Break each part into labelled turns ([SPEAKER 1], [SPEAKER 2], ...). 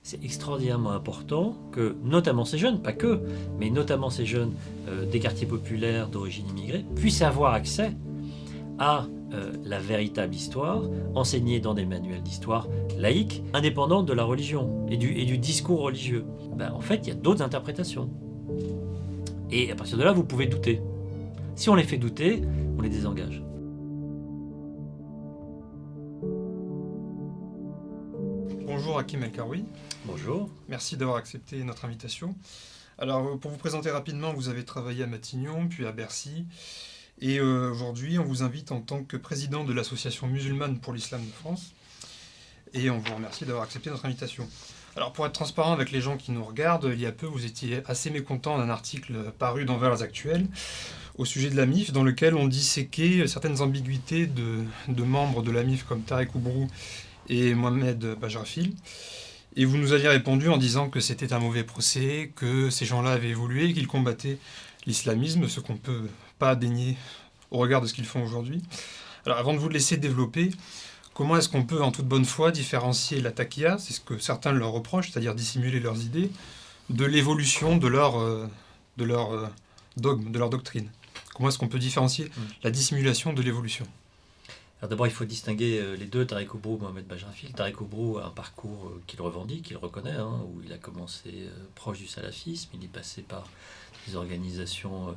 [SPEAKER 1] c'est extraordinairement important que, notamment ces jeunes, pas que, mais notamment ces jeunes des quartiers populaires d'origine immigrée, puissent avoir accès à la véritable histoire, enseignée dans des manuels d'histoire laïques, indépendants de la religion et du discours religieux. En fait, il y a d'autres interprétations. Et à partir de là, vous pouvez douter. Si on les fait douter, on les désengage.
[SPEAKER 2] Bonjour Hakim El Karoui.
[SPEAKER 1] Bonjour.
[SPEAKER 2] Merci d'avoir accepté notre invitation. Alors, pour vous présenter rapidement, vous avez travaillé à Matignon, puis à Bercy. Et aujourd'hui, on vous invite en tant que président de l'Association musulmane pour l'islam de France. Et on vous remercie d'avoir accepté notre invitation. Alors, pour être transparent avec les gens qui nous regardent, il y a peu, vous étiez assez mécontent d'un article paru dans Valeurs Actuelles au sujet de la MIF, dans lequel on disséquait certaines ambiguïtés de membres de la MIF comme Tarek Oubrou et Mohamed Bajrafil. Et vous nous aviez répondu en disant que c'était un mauvais procès, que ces gens-là avaient évolué, qu'ils combattaient l'islamisme, ce qu'on ne peut pas dénier au regard de ce qu'ils font aujourd'hui. Alors avant de vous laisser développer, comment est-ce qu'on peut en toute bonne foi différencier la taqiyya, c'est ce que certains leur reprochent, c'est-à-dire dissimuler leurs idées, de l'évolution de leur dogme, de leur doctrine? Comment est-ce qu'on peut différencier la dissimulation de l'évolution?
[SPEAKER 1] Alors d'abord, il faut distinguer les deux, Tarek Oubrou et Mohamed Bajrafil. Tarek Oubrou a un parcours qu'il revendique, qu'il reconnaît, où il a commencé proche du salafisme, il est passé par des organisations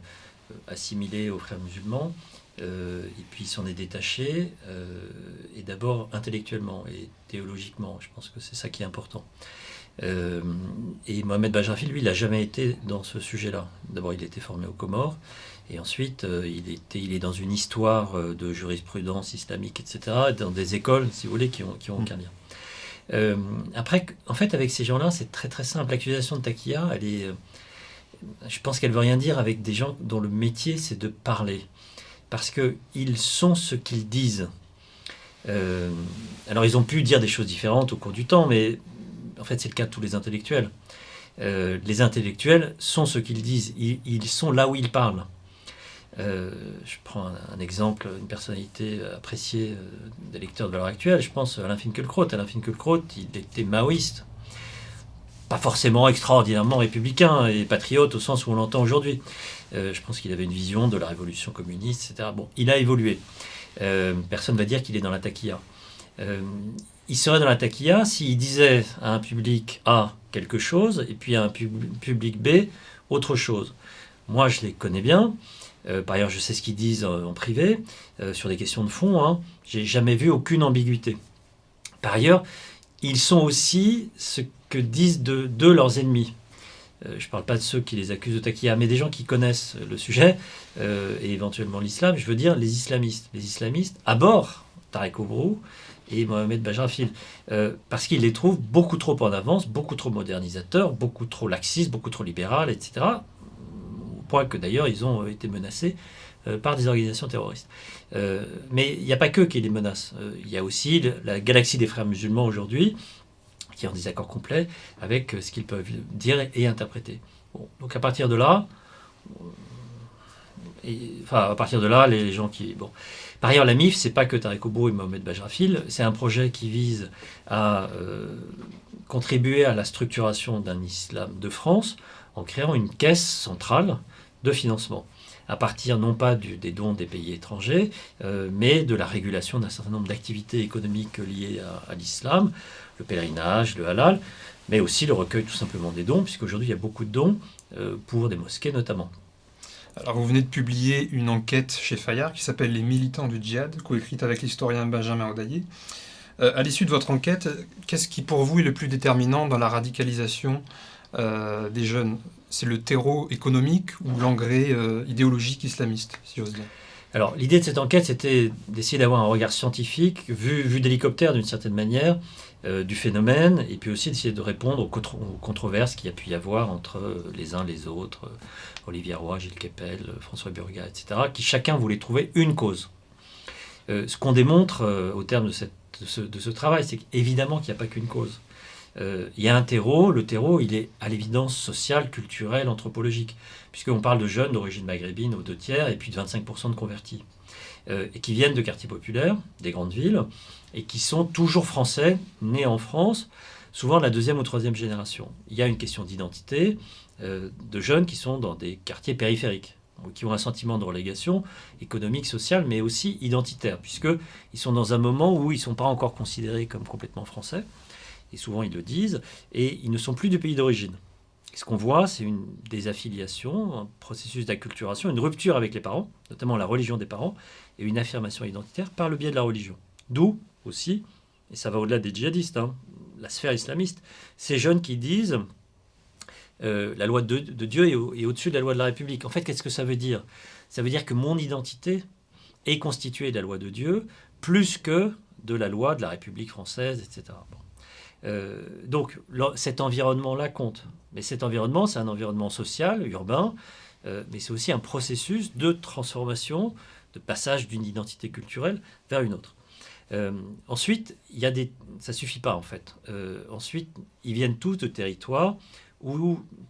[SPEAKER 1] assimilées aux frères musulmans, et puis il s'en est détaché, et d'abord intellectuellement et théologiquement, je pense que c'est ça qui est important. Et Mohamed Bajrafil, lui, il n'a jamais été dans ce sujet-là. D'abord, il était formé aux Comores, et ensuite, il est dans une histoire de jurisprudence islamique, etc., dans des écoles, si vous voulez, qui ont aucun lien. Après, en fait, avec ces gens-là, c'est très très simple. L'accusation de taqiyya, je pense qu'elle ne veut rien dire avec des gens dont le métier, c'est de parler. Parce qu'ils sont ce qu'ils disent. Alors, ils ont pu dire des choses différentes au cours du temps, mais en fait, c'est le cas de tous les intellectuels. Les intellectuels sont ce qu'ils disent. Ils sont là où ils parlent. Je prends un exemple, une personnalité appréciée des lecteurs de Valeurs Actuelles, je pense à Alain Finkielkraut. Alain Finkielkraut, il était maoïste. Pas forcément extraordinairement républicain et patriote au sens où on l'entend aujourd'hui. Je pense qu'il avait une vision de la révolution communiste, etc. Bon, il a évolué. Personne ne va dire qu'il est dans la taqiyya. Il serait dans la taqiyya s'il disait à un public A quelque chose et puis à un public B autre chose. Moi, je les connais bien. Par ailleurs, je sais ce qu'ils disent en privé sur des questions de fond. J'ai jamais vu aucune ambiguïté. Par ailleurs, ils sont aussi ce que disent de leurs ennemis. Je ne parle pas de ceux qui les accusent de taqiyya, mais des gens qui connaissent le sujet et éventuellement l'islam. Je veux dire les islamistes. Les islamistes abhorrent Tarek Oubrou et Mohamed Bajrafil, parce qu'ils les trouvent beaucoup trop en avance, beaucoup trop modernisateurs, beaucoup trop laxistes, beaucoup trop libérales, etc. Au point que d'ailleurs ils ont été menacés par des organisations terroristes. Mais il n'y a pas que qui les menacent. Il y a aussi la galaxie des frères musulmans aujourd'hui, qui est en désaccord complet avec ce qu'ils peuvent dire et interpréter. Bon, donc à partir de là, les gens qui... Bon. Par ailleurs, la MIF, c'est pas que Tarek Oubrou et Mohamed Bajrafil, c'est un projet qui vise à contribuer à la structuration d'un islam de France en créant une caisse centrale de financement, à partir non pas des dons des pays étrangers, mais de la régulation d'un certain nombre d'activités économiques liées à l'islam, le pèlerinage, le halal, mais aussi le recueil tout simplement des dons, puisqu'aujourd'hui il y a beaucoup de dons pour des mosquées notamment.
[SPEAKER 2] Alors vous venez de publier une enquête chez Fayard qui s'appelle Les militants du djihad, coécrite avec l'historien Benjamin Ordaillé. À l'issue de votre enquête, qu'est-ce qui pour vous est le plus déterminant dans la radicalisation des jeunes? C'est le terreau économique ou l'engrais idéologique islamiste, si j'ose dire?
[SPEAKER 1] Alors l'idée de cette enquête, c'était d'essayer d'avoir un regard scientifique, vu d'hélicoptère d'une certaine manière, du phénomène, et puis aussi d'essayer de répondre aux controverses qu'il y a pu y avoir entre les uns les autres, Olivier Roy, Gilles Kepel, François Burgat, etc., qui chacun voulait trouver une cause. Ce qu'on démontre au terme de ce travail, c'est qu'évidemment qu'il n'y a pas qu'une cause. Il y a un terreau, le terreau, il est à l'évidence social, culturel, anthropologique, puisqu'on parle de jeunes d'origine maghrébine aux 2/3 et puis de 25% de convertis, et qui viennent de quartiers populaires, des grandes villes, et qui sont toujours français, nés en France, souvent de la deuxième ou troisième génération. Il y a une question d'identité de jeunes qui sont dans des quartiers périphériques, qui ont un sentiment de relégation économique, sociale, mais aussi identitaire, puisqu'ils sont dans un moment où ils ne sont pas encore considérés comme complètement français, et souvent ils le disent, et ils ne sont plus du pays d'origine. Et ce qu'on voit, c'est une désaffiliation, un processus d'acculturation, une rupture avec les parents, notamment la religion des parents, et une affirmation identitaire par le biais de la religion. D'où aussi, et ça va au-delà des djihadistes, la sphère islamiste, ces jeunes qui disent la loi de Dieu est au-dessus de la loi de la République. En fait, qu'est-ce que ça veut dire? Ça veut dire que mon identité est constituée de la loi de Dieu plus que de la loi de la République française, etc. Donc cet environnement-là compte. Mais cet environnement, c'est un environnement social, urbain, mais c'est aussi un processus de transformation, de passage d'une identité culturelle vers une autre. Ensuite, ça suffit pas en fait. Ensuite, ils viennent tous de territoires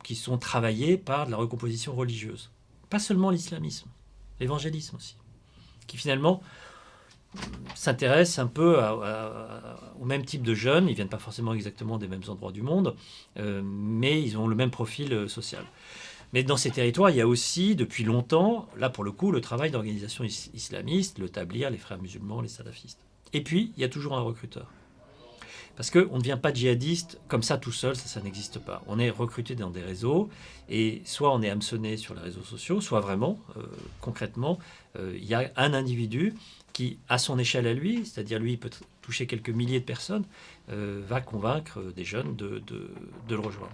[SPEAKER 1] qui sont travaillés par de la recomposition religieuse. Pas seulement l'islamisme, l'évangélisme aussi, qui finalement s'intéressent un peu au même type de jeunes. Ils viennent pas forcément exactement des mêmes endroits du monde, mais ils ont le même profil social. Mais dans ces territoires, il y a aussi, depuis longtemps, là pour le coup, le travail d'organisation islamiste, le Tabligh, les frères musulmans, les salafistes. Et puis, il y a toujours un recruteur. Parce qu'on ne devient pas djihadiste comme ça tout seul, ça n'existe pas. On est recruté dans des réseaux, et soit on est hameçonné sur les réseaux sociaux, soit vraiment, concrètement, il y a un individu qui, à son échelle à lui, c'est-à-dire lui, il peut toucher quelques milliers de personnes, va convaincre des jeunes de le rejoindre.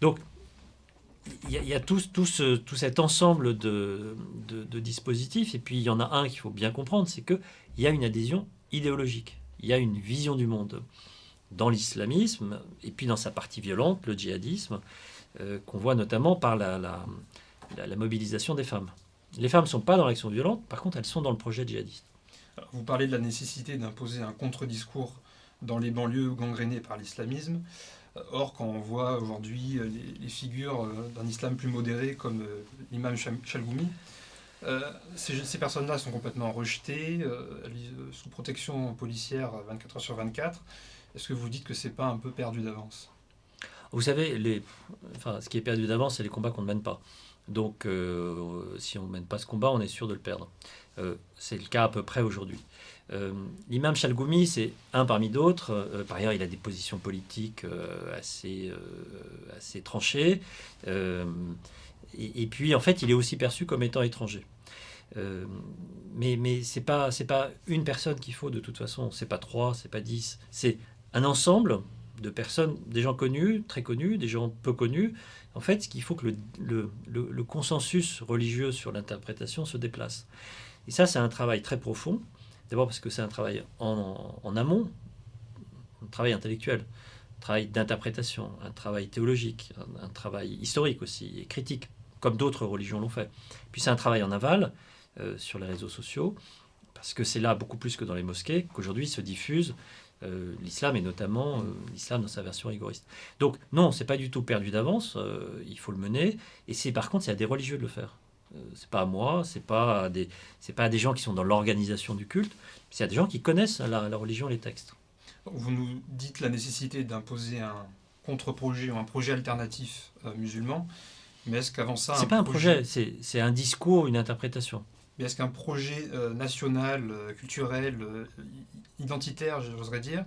[SPEAKER 1] Donc, il y a tout cet ensemble de dispositifs, et puis il y en a un qu'il faut bien comprendre, c'est qu'il y a une adhésion idéologique, il y a une vision du monde dans l'islamisme, et puis dans sa partie violente, le djihadisme, qu'on voit notamment par la mobilisation des femmes. Les femmes ne sont pas dans l'action violente, par contre elles sont dans le projet djihadiste.
[SPEAKER 2] Alors, vous parlez de la nécessité d'imposer un contre-discours dans les banlieues gangrénées par l'islamisme. Or, quand on voit aujourd'hui les figures d'un islam plus modéré comme l'imam Chalgoumi, ces personnes-là sont complètement rejetées, sous protection policière 24 heures sur 24. Est-ce que vous dites que c'est pas un peu perdu d'avance?
[SPEAKER 1] Vous savez, ce qui est perdu d'avance, c'est les combats qu'on ne mène pas. Donc, si on ne mène pas ce combat, on est sûr de le perdre. C'est le cas à peu près aujourd'hui. L'imam Chalgoumi, c'est un parmi d'autres. Par ailleurs, il a des positions politiques assez tranchées. Et puis, en fait, il est aussi perçu comme étant étranger. Mais c'est pas une personne qu'il faut de toute façon. C'est pas 3, c'est pas 10. C'est un ensemble de personnes, des gens connus, très connus, des gens peu connus. En fait, il faut que le consensus religieux sur l'interprétation se déplace. Et ça, c'est un travail très profond. D'abord parce que c'est un travail en amont, un travail intellectuel, un travail d'interprétation, un travail théologique, un travail historique aussi, et critique, comme d'autres religions l'ont fait. Puis c'est un travail en aval, sur les réseaux sociaux, parce que c'est là, beaucoup plus que dans les mosquées, qu'aujourd'hui se diffuse l'islam, et notamment l'islam dans sa version rigoriste. Donc non, c'est pas du tout perdu d'avance, il faut le mener, et par contre, c'est à des religieux de le faire. C'est pas à moi, c'est pas à des gens qui sont dans l'organisation du culte, c'est à des gens qui connaissent la religion, les textes.
[SPEAKER 2] Vous nous dites la nécessité d'imposer un contre-projet ou un projet alternatif musulman, mais est-ce qu'avant ça...
[SPEAKER 1] C'est pas un projet, c'est un discours, une interprétation.
[SPEAKER 2] Mais est-ce qu'un projet national, culturel, identitaire, j'oserais dire,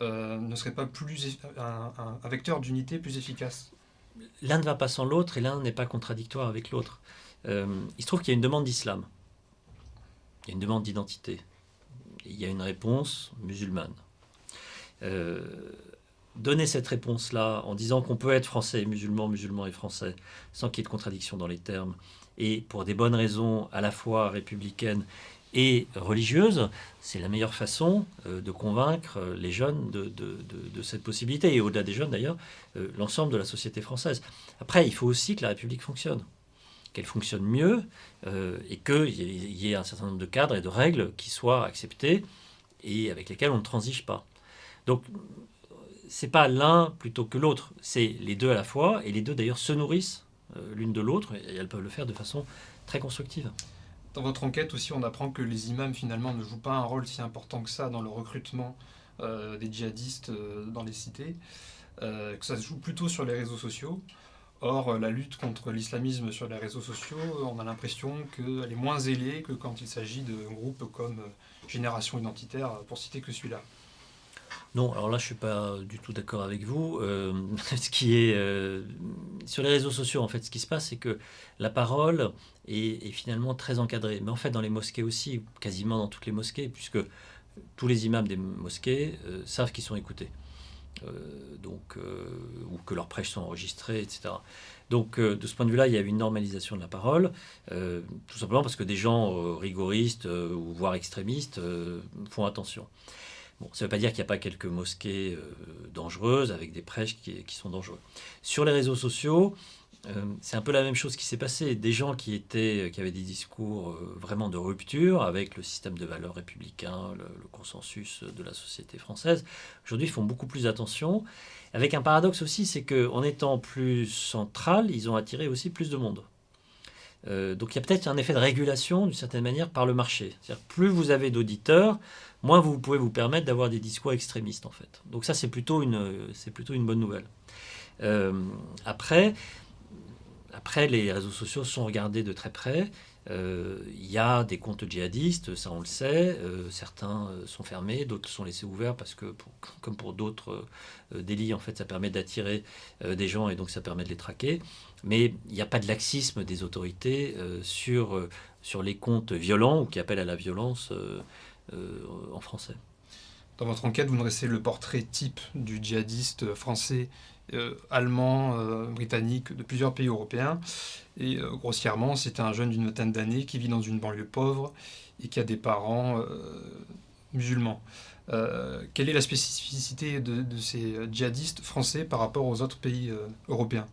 [SPEAKER 2] ne serait pas plus un vecteur d'unité plus efficace?
[SPEAKER 1] L'un ne va pas sans l'autre, et l'un n'est pas contradictoire avec l'autre. Il se trouve qu'il y a une demande d'islam, il y a une demande d'identité, et il y a une réponse musulmane. Donner cette réponse-là en disant qu'on peut être français et musulman, musulman et français, sans qu'il y ait de contradiction dans les termes, et pour des bonnes raisons à la fois républicaines et religieuses, c'est la meilleure façon de convaincre les jeunes de cette possibilité, et au-delà des jeunes d'ailleurs, l'ensemble de la société française. Après, il faut aussi que la République fonctionne, qu'elle fonctionne mieux, et qu'il y ait un certain nombre de cadres et de règles qui soient acceptées et avec lesquelles on ne transige pas. Donc, c'est pas l'un plutôt que l'autre, c'est les deux à la fois, et les deux d'ailleurs se nourrissent l'une de l'autre, et elles peuvent le faire de façon très constructive.
[SPEAKER 2] Dans votre enquête aussi, on apprend que les imams finalement ne jouent pas un rôle si important que ça dans le recrutement des djihadistes dans les cités. que ça se joue plutôt sur les réseaux sociaux. Or, la lutte contre l'islamisme sur les réseaux sociaux, on a l'impression qu'elle est moins zélée que quand il s'agit de groupes comme Génération Identitaire, pour citer que celui-là.
[SPEAKER 1] Non, alors là, je suis pas du tout d'accord avec vous. Ce qui est sur les réseaux sociaux, en fait, ce qui se passe, c'est que la parole est finalement très encadrée. Mais en fait, dans les mosquées aussi, quasiment dans toutes les mosquées, puisque tous les imams des mosquées savent qu'ils sont écoutés. Ou que leurs prêches sont enregistrés, etc. Donc, de ce point de vue-là, il y a une normalisation de la parole, tout simplement parce que des gens rigoristes ou voire extrémistes font attention. Bon, ça ne veut pas dire qu'il n'y a pas quelques mosquées dangereuses avec des prêches qui sont dangereux. Sur les réseaux sociaux, c'est un peu la même chose qui s'est passé. Des gens qui avaient des discours vraiment de rupture avec le système de valeurs républicain, le consensus de la société française, aujourd'hui font beaucoup plus attention. Avec un paradoxe aussi, c'est qu'en étant plus central, ils ont attiré aussi plus de monde. Donc il y a peut-être un effet de régulation d'une certaine manière par le marché. C'est-à-dire plus vous avez d'auditeurs, moins vous pouvez vous permettre d'avoir des discours extrémistes en fait. Donc ça c'est plutôt une bonne nouvelle. Après, les réseaux sociaux sont regardés de très près. Il y a des comptes djihadistes, ça on le sait. Certains sont fermés, d'autres sont laissés ouverts parce que, comme pour d'autres délits, en fait, ça permet d'attirer des gens et donc ça permet de les traquer. Mais il n'y a pas de laxisme des autorités sur les comptes violents ou qui appellent à la violence en français.
[SPEAKER 2] Dans votre enquête, vous dressez le portrait type du djihadiste français, allemand, britannique, de plusieurs pays européens. Et grossièrement, c'est un jeune d'une vingtaine d'années qui vit dans une banlieue pauvre et qui a des parents musulmans. Quelle est la spécificité de ces djihadistes français par rapport aux autres pays européens?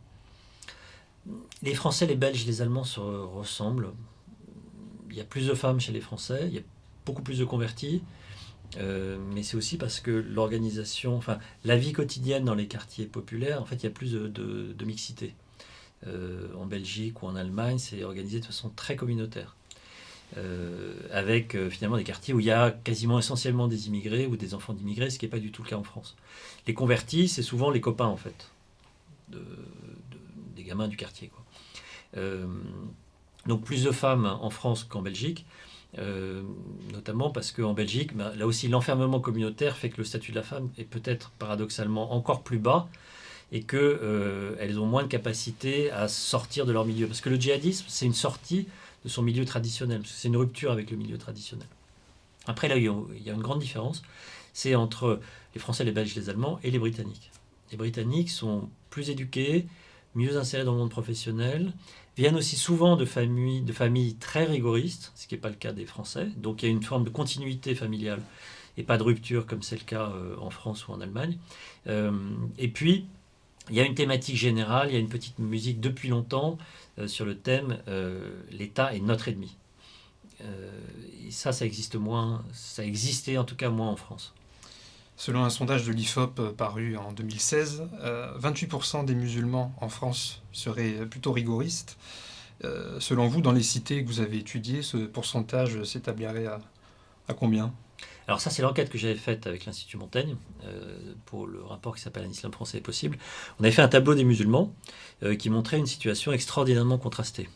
[SPEAKER 1] Les Français, les Belges, les Allemands se ressemblent. Il y a plus de femmes chez les Français, il y a beaucoup plus de convertis. Mais c'est aussi parce que l'organisation, enfin la vie quotidienne dans les quartiers populaires, en fait, il y a plus de mixité. En Belgique ou en Allemagne, c'est organisé de façon très communautaire. Avec finalement des quartiers où il y a quasiment essentiellement des immigrés ou des enfants d'immigrés, ce qui n'est pas du tout le cas en France. Les convertis, c'est souvent les copains en fait, des gamins du quartier, quoi. Donc plus de femmes en France qu'en Belgique. Notamment parce qu'en Belgique, là aussi, l'enfermement communautaire fait que le statut de la femme est peut-être paradoxalement encore plus bas et qu'elles ont moins de capacité à sortir de leur milieu. Parce que le djihadisme, c'est une sortie de son milieu traditionnel, parce que c'est une rupture avec le milieu traditionnel. Après, là, il y a une grande différence, c'est entre les Français, les Belges, les Allemands et les Britanniques. Les Britanniques sont plus éduqués, mieux insérés dans le monde professionnel, viennent aussi souvent de familles très rigoristes, ce qui n'est pas le cas des Français. Donc il y a une forme de continuité familiale et pas de rupture comme c'est le cas en France ou en Allemagne. Et puis, il y a une thématique générale, il y a une petite musique depuis longtemps sur le thème l'État est notre ennemi. Et ça existe moins, ça existait en tout cas moins en France.
[SPEAKER 2] Selon un sondage de l'IFOP paru en 2016, 28% des musulmans en France seraient plutôt rigoristes. Selon vous, dans les cités que vous avez étudiées, ce pourcentage s'établirait à combien?
[SPEAKER 1] Alors ça, c'est l'enquête que j'avais faite avec l'Institut Montaigne pour le rapport qui s'appelle « Un islam français est possible ». On avait fait un tableau des musulmans qui montrait une situation extraordinairement contrastée.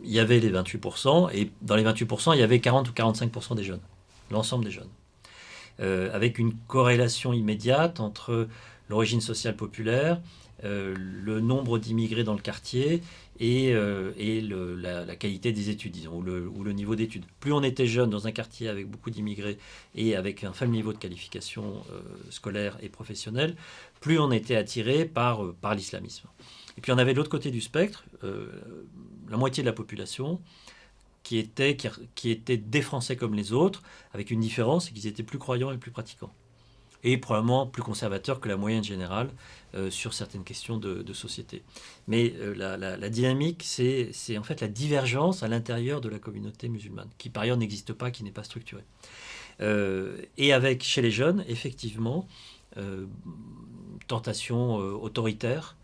[SPEAKER 1] Il y avait les 28%, et dans les 28%, il y avait 40 ou 45% des jeunes, l'ensemble des jeunes. Avec une corrélation immédiate entre l'origine sociale populaire, le nombre d'immigrés dans le quartier et la qualité des études, disons, ou le niveau d'études. Plus on était jeune dans un quartier avec beaucoup d'immigrés et avec un faible niveau de qualification scolaire et professionnelle, plus on était attiré par l'islamisme. Et puis on avait de l'autre côté du spectre, la moitié de la population qui étaient des Français comme les autres, avec une différence, c'est qu'ils étaient plus croyants et plus pratiquants. Et probablement plus conservateurs que la moyenne générale sur certaines questions de société. Mais la dynamique, c'est en fait la divergence à l'intérieur de la communauté musulmane, qui par ailleurs n'existe pas, qui n'est pas structurée. Et avec, chez les jeunes, effectivement, tentation autoritaire,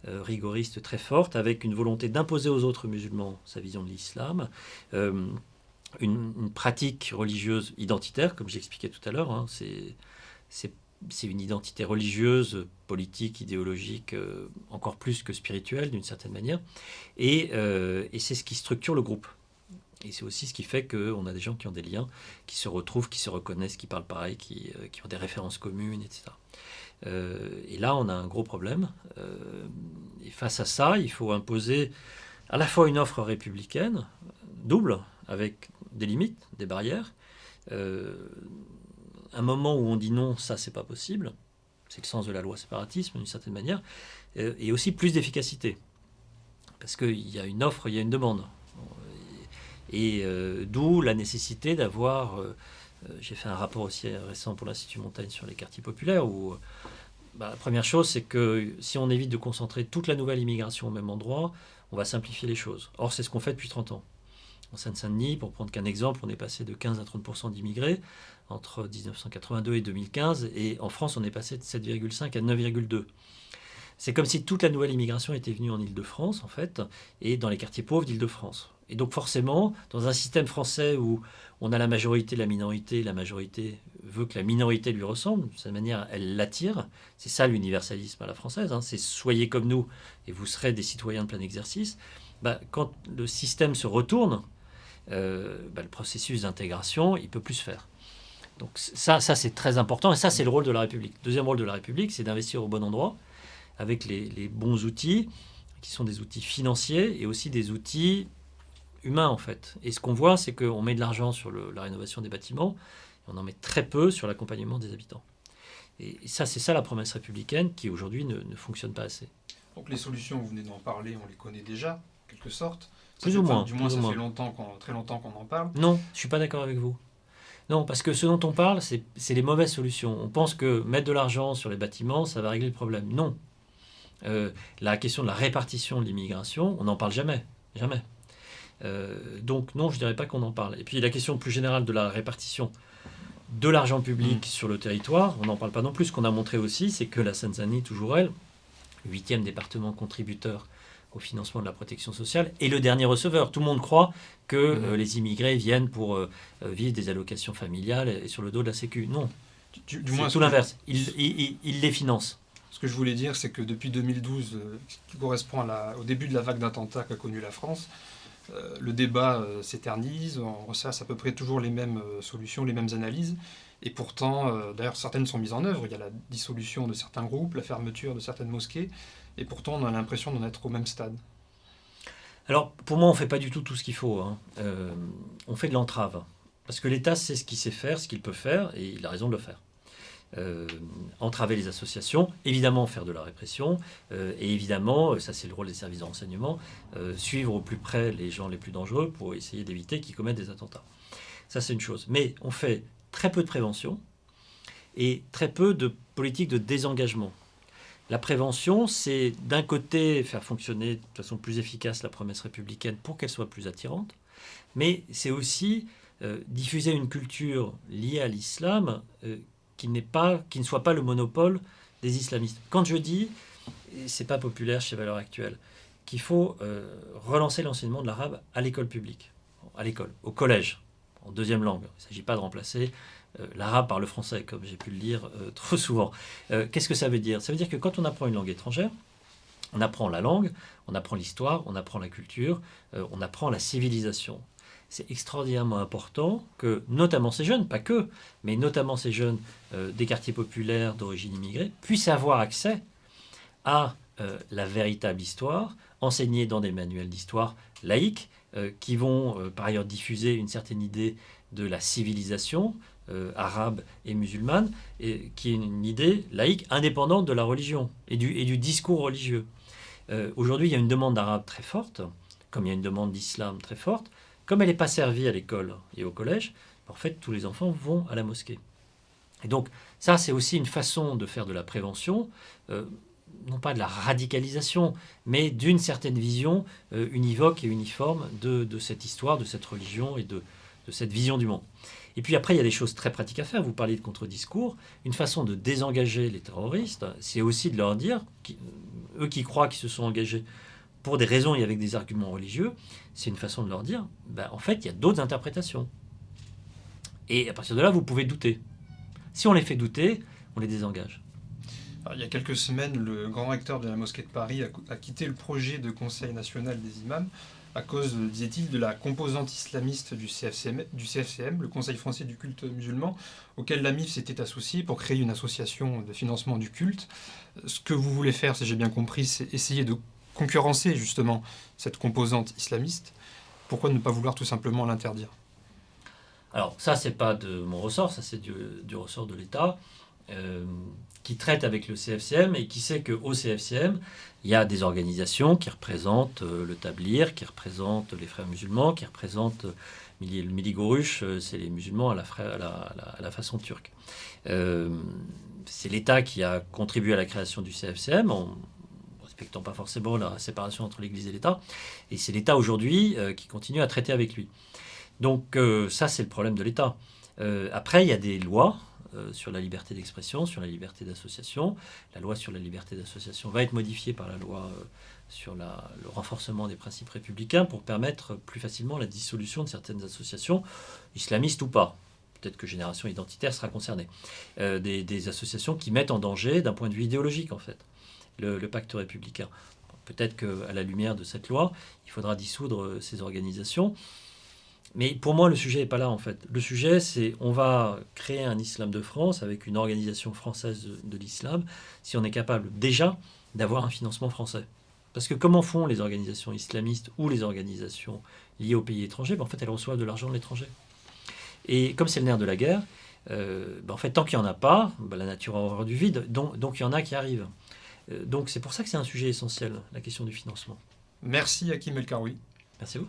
[SPEAKER 1] rigoriste très forte, avec une volonté d'imposer aux autres musulmans sa vision de l'islam, une pratique religieuse identitaire, comme j'expliquais tout à l'heure. C'est c'est une identité religieuse, politique, idéologique, encore plus que spirituelle d'une certaine manière. Et c'est ce qui structure le groupe. Et c'est aussi ce qui fait qu'on a des gens qui ont des liens, qui se retrouvent, qui se reconnaissent, qui parlent pareil, qui ont des références communes, etc. Et là, on a un gros problème. Et face à ça, il faut imposer à la fois une offre républicaine, double, avec des limites, des barrières. Un moment où on dit non, ça, c'est pas possible. C'est le sens de la loi séparatisme, d'une certaine manière. Et aussi plus d'efficacité. Parce qu'il y a une offre, il y a une demande. Et d'où la nécessité d'avoir... j'ai fait un rapport aussi récent pour l'Institut Montaigne sur les quartiers populaires où la première chose, c'est que si on évite de concentrer toute la nouvelle immigration au même endroit, on va simplifier les choses. Or, c'est ce qu'on fait depuis 30 ans. En Seine-Saint-Denis, pour prendre qu'un exemple, on est passé de 15 à 30% d'immigrés entre 1982 et 2015. Et en France, on est passé de 7,5 à 9,2. C'est comme si toute la nouvelle immigration était venue en Île-de-France, en fait, et dans les quartiers pauvres d'Île-de-France. Et donc forcément, dans un système français où on a la majorité, la minorité, la majorité veut que la minorité lui ressemble, de cette manière, elle l'attire. C'est ça l'universalisme à la française, c'est soyez comme nous et vous serez des citoyens de plein exercice. Quand le système se retourne, le processus d'intégration, il ne peut plus se faire. Donc ça c'est très important et ça c'est le rôle de la République. Deuxième rôle de la République, c'est d'investir au bon endroit avec les bons outils, qui sont des outils financiers et aussi des outils humain en fait. Et ce qu'on voit, c'est qu'on met de l'argent sur la rénovation des bâtiments, et on en met très peu sur l'accompagnement des habitants. Et ça, c'est ça la promesse républicaine qui aujourd'hui ne fonctionne pas assez.
[SPEAKER 2] Donc les solutions, vous venez d'en parler, on les connaît déjà, en quelque sorte.
[SPEAKER 1] Plus ou moins.
[SPEAKER 2] Du moins, ça fait très longtemps qu'on en parle.
[SPEAKER 1] Non, je ne suis pas d'accord avec vous. Non, parce que ce dont on parle, c'est les mauvaises solutions. On pense que mettre de l'argent sur les bâtiments, ça va régler le problème. Non. La question de la répartition de l'immigration, on n'en parle jamais. Jamais. Donc non, je ne dirais pas qu'on en parle. Et puis la question plus générale de la répartition de l'argent public sur le territoire, on n'en parle pas non plus. Ce qu'on a montré aussi, c'est que la Seine-Saint-Denis, toujours elle, 8e département contributeur au financement de la protection sociale, est le dernier receveur. Tout le monde croit que les immigrés viennent pour vivre des allocations familiales et sur le dos de la Sécu. Non, c'est tout l'inverse. Ils les financent.
[SPEAKER 2] Ce que je voulais dire, c'est que depuis 2012, qui correspond au début de la vague d'attentats qu'a connue la France, le débat s'éternise, on ressasse à peu près toujours les mêmes solutions, les mêmes analyses, et pourtant, d'ailleurs, certaines sont mises en œuvre. Il y a la dissolution de certains groupes, la fermeture de certaines mosquées, et pourtant on a l'impression d'en être au même stade.
[SPEAKER 1] Alors, pour moi, on ne fait pas du tout ce qu'il faut. On fait de l'entrave. Parce que l'État sait ce qu'il sait faire, ce qu'il peut faire, et il a raison de le faire. Entraver les associations, évidemment faire de la répression, et évidemment, ça c'est le rôle des services de renseignement, suivre au plus près les gens les plus dangereux pour essayer d'éviter qu'ils commettent des attentats. Ça c'est une chose. Mais on fait très peu de prévention et très peu de politique de désengagement. La prévention, c'est d'un côté faire fonctionner de façon plus efficace la promesse républicaine pour qu'elle soit plus attirante, mais c'est aussi diffuser une culture liée à l'islam qui ne soit pas le monopole des islamistes. Quand je dis, et c'est pas populaire chez Valeurs Actuelles, qu'il faut relancer l'enseignement de l'arabe à l'école publique, à l'école, au collège, en deuxième langue. Il ne s'agit pas de remplacer l'arabe par le français, comme j'ai pu le dire trop souvent. Qu'est-ce que ça veut dire ? Ça veut dire que quand on apprend une langue étrangère, on apprend la langue, on apprend l'histoire, on apprend la culture, on apprend la civilisation. C'est extraordinairement important que, notamment ces jeunes, pas que, mais notamment ces jeunes des quartiers populaires d'origine immigrée, puissent avoir accès à la véritable histoire, enseignée dans des manuels d'histoire laïques, qui vont par ailleurs diffuser une certaine idée de la civilisation arabe et musulmane, et qui est une idée laïque indépendante de la religion et du discours religieux. Aujourd'hui, il y a une demande d'arabe très forte, comme il y a une demande d'islam très forte. Comme elle n'est pas servie à l'école et au collège, en fait, tous les enfants vont à la mosquée. Et donc, ça, c'est aussi une façon de faire de la prévention, non pas de la radicalisation, mais d'une certaine vision univoque et uniforme de cette histoire, de cette religion et de cette vision du monde. Et puis après, il y a des choses très pratiques à faire. Vous parlez de contre-discours. Une façon de désengager les terroristes, c'est aussi de leur dire, eux qui croient qu'ils se sont engagés pour des raisons et avec des arguments religieux, c'est une façon de leur dire, en fait, il y a d'autres interprétations. Et à partir de là, vous pouvez douter. Si on les fait douter, on les désengage.
[SPEAKER 2] Alors, il y a quelques semaines, le grand recteur de la mosquée de Paris a quitté le projet de Conseil national des imams à cause, disait-il, de la composante islamiste du CFCM, le Conseil français du culte musulman, auquel l'AMIF s'était associé pour créer une association de financement du culte. Ce que vous voulez faire, si j'ai bien compris, c'est essayer de concurrencer justement cette composante islamiste. Pourquoi ne pas vouloir tout simplement l'interdire ?
[SPEAKER 1] Alors ça, c'est pas de mon ressort, ça c'est du ressort de l'État, qui traite avec le CFCM et qui sait qu'au CFCM, il y a des organisations qui représentent le Tablir, qui représentent les frères musulmans, qui représentent le Mili Gorush, c'est les musulmans à la façon turque. C'est l'État qui a contribué à la création du CFCM, en respectant pas forcément la séparation entre l'Église et l'État, et c'est l'État aujourd'hui qui continue à traiter avec lui. Donc ça, c'est le problème de l'État. Après, il y a des lois sur la liberté d'expression, sur la liberté d'association. La loi sur la liberté d'association va être modifiée par la loi sur le renforcement des principes républicains pour permettre plus facilement la dissolution de certaines associations, islamistes ou pas. Peut-être que Génération Identitaire sera concernée. Des associations qui mettent en danger, d'un point de vue idéologique, en fait, le pacte républicain. Peut-être qu'à la lumière de cette loi, il faudra dissoudre ces organisations. Mais pour moi, le sujet n'est pas là, en fait. Le sujet, c'est on va créer un islam de France avec une organisation française de l'islam, si on est capable déjà d'avoir un financement français. Parce que comment font les organisations islamistes ou les organisations liées aux pays étrangers ? En fait, elles reçoivent de l'argent de l'étranger. Et comme c'est le nerf de la guerre, en fait, tant qu'il n'y en a pas, la nature a horreur du vide, donc il y en a qui arrivent. Donc c'est pour ça que c'est un sujet essentiel, la question du financement.
[SPEAKER 2] Merci Hakim El Karoui.
[SPEAKER 1] Merci à vous.